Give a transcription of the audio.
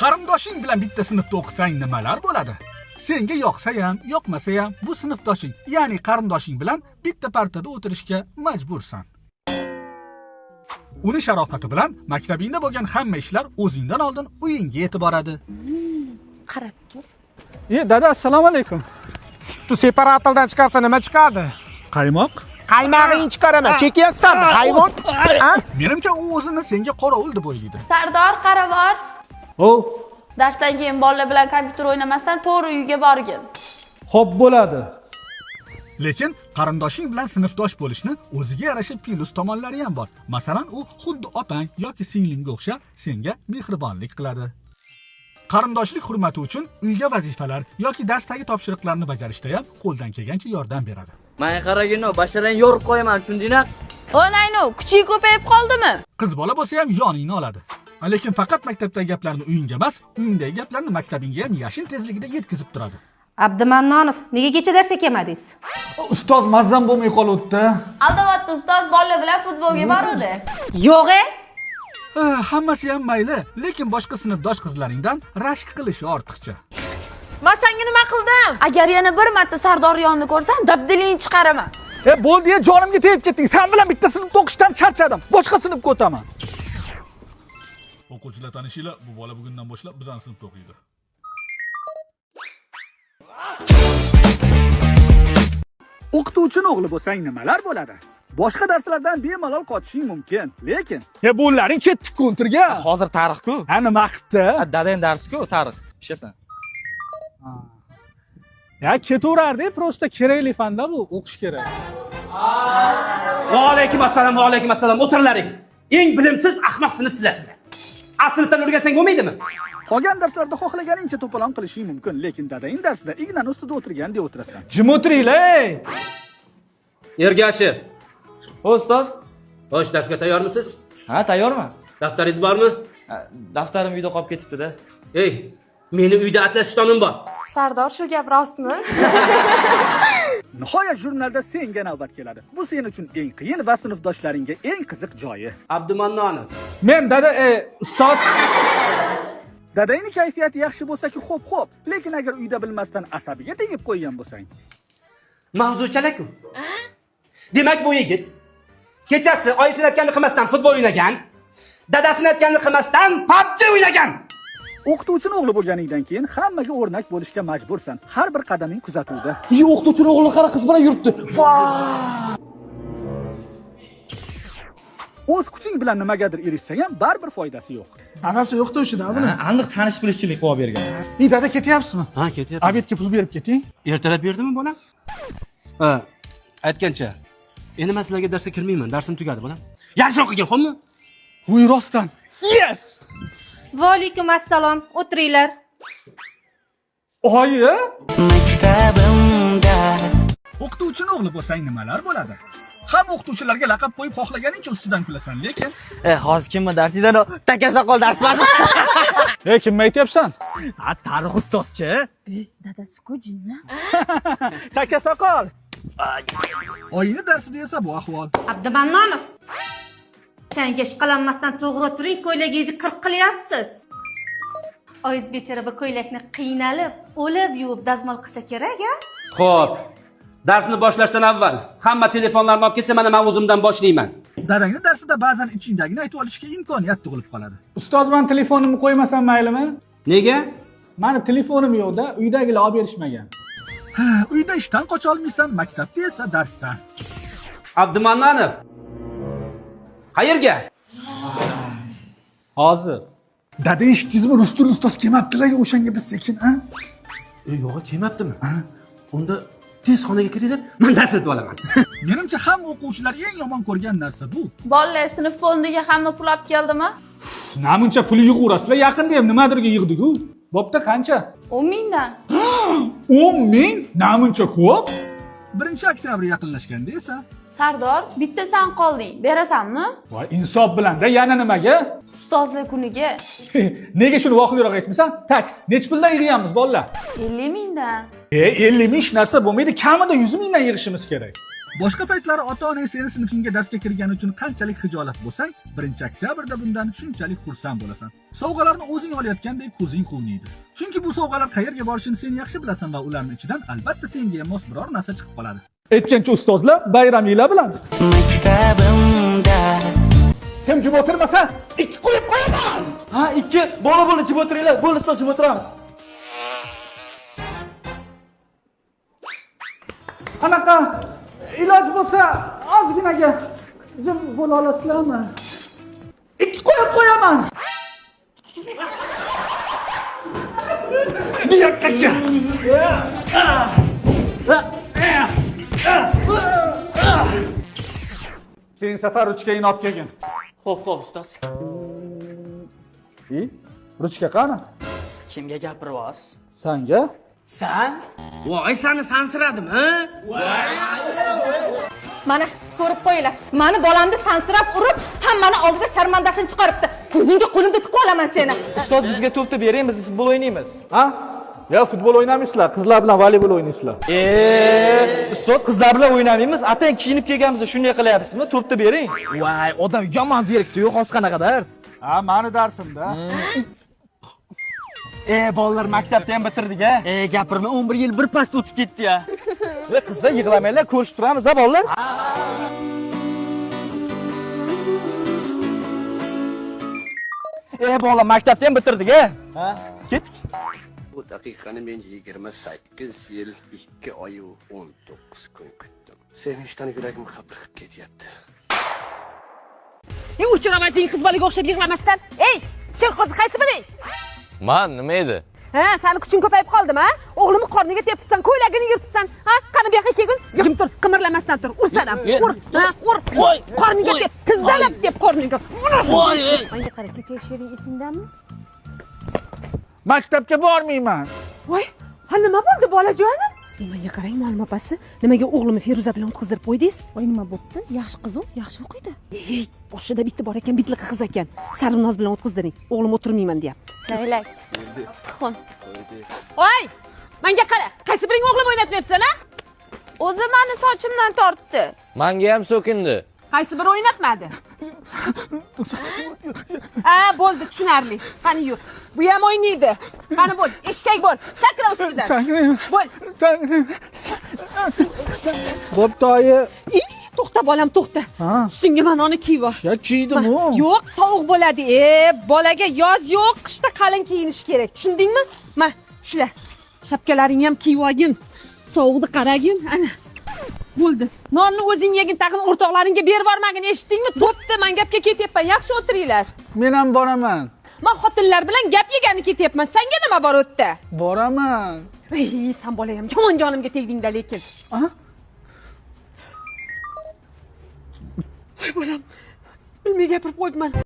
Qarindoshing bilan bitta sinfda o'qisang nimalar bo'ladi? Senga yoqsa ham, yoqmasa ham bu sinfdoshing, ya'ni qarindoshing bilan bitta partada o'tirishga majbursan. Uni sharofati bilan maktabingda bo'lgan hamma ishlar o'zingdan oldin uyingga yetib boradi. Qarab tur. Dada, assalomu alaykum. Sutni separatordan chiqarsa nima chiqadi? Qaymoq? Qaymog'ingni chiqaraman. Chekyapsanmi, hayvon? Menimcha u o'zini senga qorovul deb o'ylaydi. Sardor, qaravot. Darsdan keyin bolalar bilan kompyuter o'ynamasdan to'g'ri uyga borgin. Xo'p bo'ladi. Lekin qarindoshing bilan sinfdosh bo'lishni o'ziga yarasha plyus tomonlari ham bor. Masalan, u xuddi opang yoki singlingga o'xshab senga mehribonlik qiladi. Qarindoshlik hurmati uchun uyga vazifalar yoki darsdagi topshiriqlarni bajarishda ham qo'ldan kelgancha yordam beradi. Menga qaragin, basharangni yorib qo'yaman, tushundingmi? O'nayno, kuching ko'payib qoldimi? Qiz bola bo'lsa ham yoningni oladi. Lekin faqat maktabdagi gaplarni uyingga emas, uyingdagi gaplarni maktabingga ham yashin tezligida yetkazib turadi. Abdumannonov, nega kecha darsga kelmadingiz? Ustoz mazzam bo'lmay qolibdi. Aldavotda ustoz bolalar bilan futbolga boruvdi. Yo'q-e? Hammasi ham mayli, lekin boshqa sinfdosh qizlaringdan rashk qilishi ortiqcha. Men senga nima qildim? Agar yana bir marta Sardor yonini ko'rsam, dabdilingni chiqaraman. Bo'ldi, jonimga tegib ketding. Sen bilan bitta sinfda o'qishdan charchadim. Boshqa sinfga o'taman. O'quvchilar tanishinglar, bu bola bugundan boshlab bizning sinfda o'qiydi. O'qituvchini o'g'li bo'lsang nimalar bo'ladi? Boshqa darslardan bemalol qochishing mumkin, lekin bularning ketdik kontrga. Hozir tarix-ku. Nima qildi? Dadang darsi-ku, tarix. Pishasan. Ketaverardi, prosta kerakli fanda bu, o'qish kerak. Va alaykum assalom. O'tirlaring. Eng bilimsiz ahmoq sinf sizlar. Aslida o'rgansang bo'lmaydimi? Qolgan darslarda xohlaganingcha to'polon qilishing mumkin, lekin dadaning darsida ignan ustida o'tirgandek o'tirasan. Jim o'tiringlar. Ergashev. Ustoz, xo'sh, darsga tayyormisiz? Ha, tayyorman. Daftaringiz bormi? Daftarim uyda qolib ketibdi-da. Ey, meni uyda atlash tomim bor. Sardor, shu gap rostmi? Nihoyat jurnalda senga navbat keladi. Bu sen uchun eng qiyin va sinfdoshlaringga eng qiziq joyi. Abdumannonov. Men dada, ustoz. Dadangning kayfiyati yaxshi bo'lsa-ku, xo'p, lekin agar uyda bilmasdan asabiga tegib qo'ygan bo'lsang. Mavzuchalar-ku. Demak, bu yigit kechasi oyisini aytganini qilmasdan futbol o'ynagan, dadasini aytganini qilmasdan PUBG o'ynagan. O'qituvchini o'g'li bo'lganingdan keyin hammaga o'rnak bo'lishga majbursan. Har bir qadaming kuzatuvda. O'qituvchini o'g'li qara qiz bilan yuribdi. O'z kuching bilan nimagadir erishsang ham baribir foydasi yo'q. Anasi o'qituvchida buni. Aniq tanish bilishchilik qilib bergan. Dada ketyapsizmi? Ha, ketyapman. Obedga pul berib keting. Ertalab berdimi bolam? Ha, aytgancha. Endi men sizlarga darsga kirmayman. Darsim tugadi bolam. Yaxshi o'qigan, xo'pmi? Voy, rostdan. Yes! Va alaykum assalom, o'tiringlar. Oyi? Maktabimda. O'qituvchini o'g'li bo'lsang nimalar bo'ladi? Hamma o'qituvchilarga laqab qo'yib xohlaganingcha ustidan kulasan, lekin Hozir kimmi darsingdan takasoqol dars beradi? Kimni aytyapsan? Tarix ustozchi. Dadasi-ku jinni. takasoqol. Oyini darsida esa bu ahvol. Abdumannonov. Changash qalanmasdan to'g'ri turing, ko'ylagingizni qirq qilyapsiz. Oyingiz bechara bu ko'ylakni qiynalib, o'lib yuvib dazmol qilsa kerak-a? Xo'p. Darsni boshlashdan avval hamma telefonlarni olib kelsa, mana men o'zimdan boshlayman. Dadangning darsida ba'zan ichingdagini aytib olishga imkoniyat tug'ilib qoladi. Ustoz, men telefonimni qo'ymasam maylimi? Nega? Meni telefonim yo'qda, uydagilar olib berishmagan. Uyda ishdan qocha olmaysan, maktabda esa darsdan. Abdumannonov. Qayerga? Hozir. Dada eshitdingizmi, Rustul ustoz kelmabdilar o'shanga biz sekin, ha? Yo'q, kelmabdimi? Unda tez xonaga kiringlar, men dars o'tib olaman. Menimcha hamma o'quvchilar eng yomon ko'rgan narsa bu. Bolalar sinf fondiga hamma pul olib keldimi? Namuncha pul yig'urasizlar, yaqinda ham nimadirga yig'dik-ku. Bo'pti, qancha? 10 mingdan. 10 ming? Namuncha ko'p. 1-oktyabr yaqinlashganda esa Sardor, bitta sen qolding. Berasanmi? Voy, insof bilan-da, yana nimaga? Ustozlik kuniga. Nega shuni voqiliroq aytmaysan? Tak, nech puldan yig'yapmiz bolalar? 50 mingdan. 50 ming narsa bo'lmaydi, kamida 100 mingdan yig'ishimiz kerak. Boshqa paytlari ota-onang seni sinfingga darsga kirgani uchun qanchalik xijolat bo'lsang, 1-oktyabrda bundan shunchalik xursand bo'lasan. Sovg'alarni o'zing olayotgandek ko'zing quvnaydi. Chunki bu sovg'alar qayerga borishini sen yaxshi bilasan va ularning ichidan albatta senga mos biror narsa chiqib qoladi. Aytgancha ustozlar bayraminglar bilan. Maktabimda Kim jim o'tirmasa, 2 qo'yib qo'yaman. Ha, 2. Bola jim o'tiringlar. Bo'ldi, ustoz jim o'tiramiz. Qanaqa iloj bo'lsa, ozginaga jim bo'la olasizlarmi? 2 qo'yib qo'yaman. Bu yoqqa. Keyin safar ruchkangni olib kelgin. Xo'p, ustoz. Ruchka qani? Kimga gapiryapsiz? Sanga? San? Voy, seni sansiradim, ha? Mana ko'rib qo'yinglar. Mani bolamni sansirab urib, hammani oldida sharmandasini chiqaribdi. Ko'zingga qo'limda tiqib olaman seni. Ustoz, bizga to'pni bering, biz futbol o'ynaymiz. Ha? Ya futbol o'ynamaysizlar, qizlar bilan voleybol o'ynaysizlar. Ustoz, qizlar bilan o'ynamaymiz. Atang kiyinib kelganimizda shunday qilyapsizmi? To'pni bering. Voy, odam yomon zerikdi-yu, hozir qanaqa dars? Ha, mani darsimda. Bolalar maktabda ham bitirdik-a. Gapirma, 11 yil bir past o'tib ketdi-ya. Qizlar yig'lamanglar, ko'rishib turamiz-a, bolalar? Bola maktabda ham bitirdik-a. Ketdik. Bu daqiqani men 28 yil 2 oy 19 kun kutdim. Sevinchdan yuragim qapriqib ketyapti. Uchiramasang qiz bolaga o'xshab yig'lamasdan. Ey, chirqoz qaysi biring? Man, nima edi? Ha, seni kuching ko'payib qoldimi, ha? O'g'limni qorniga tepibsan, ko'ylagini yirtibsan. Ha, qani bu yoqqa kelgun. Jim tur, qimirlamasdan tur. Ursan ham. Ur, ha, ur. Qorniga tep, tizzalab tep qorniga. Voy! Menga qara, kecha she'ring esingdami? Maktabga bormayman. Voy, ha nima bo'ldi bolajonim? Menga qarang, ma'lum opasi, nimaga o'g'limni Feruza bilan o'tkazdirib qo'ydingiz? Voy, nima bo'pti? Yaxshi qiz-ku, yaxshi o'qiydi. Ey, boshida bitta bor ekan, bitliq qiz ekan. Sarinoz bilan o'tkazdiring. O'g'lim o'tirmayman deyapti. Laylak. Tuxum. Voy, menga qara, qaysi biring o'g'lim o'ynatmayapsan, ha? O'zi meni sochimdan tortdi. Menga ham so'kindi. Qaysi biri o'ynatmadi? Bo'ldi, tushunarli. Qani yur. Bu ham o'ynaydi. Qani bo'l, eshak bo'l. Sakra ustidan. Bo'l. Bo'pti, oyi. To'xta bolam, to'xta. Ustingga manoni kiyib ol. Ya kiydim-ku. Yo'q, sovuq bo'ladi. Bolaga yoz yo'q, qishda qalin kiyinish kerak. Tushundingmi? Ma, shular. Shapkalaringni ham kiyib olgin. Sovuqni qaragin. Ana. Bo'ldi. Nonni o'zing yegin, tag'in o'rtoqlaringga berib bormagin, eshitdingmi? Bo'pti, men gapga ketyapman. Yaxshi o'tiringlar. Men ham boraman. Men xotinlar bilan gap yegani ketyapman. Senga nima bor o'tda? Boraman. Ey, sen bola ham yomon jonimga tegding-da lekin. Voy bolam. Bilmay gapirib qo'yibman.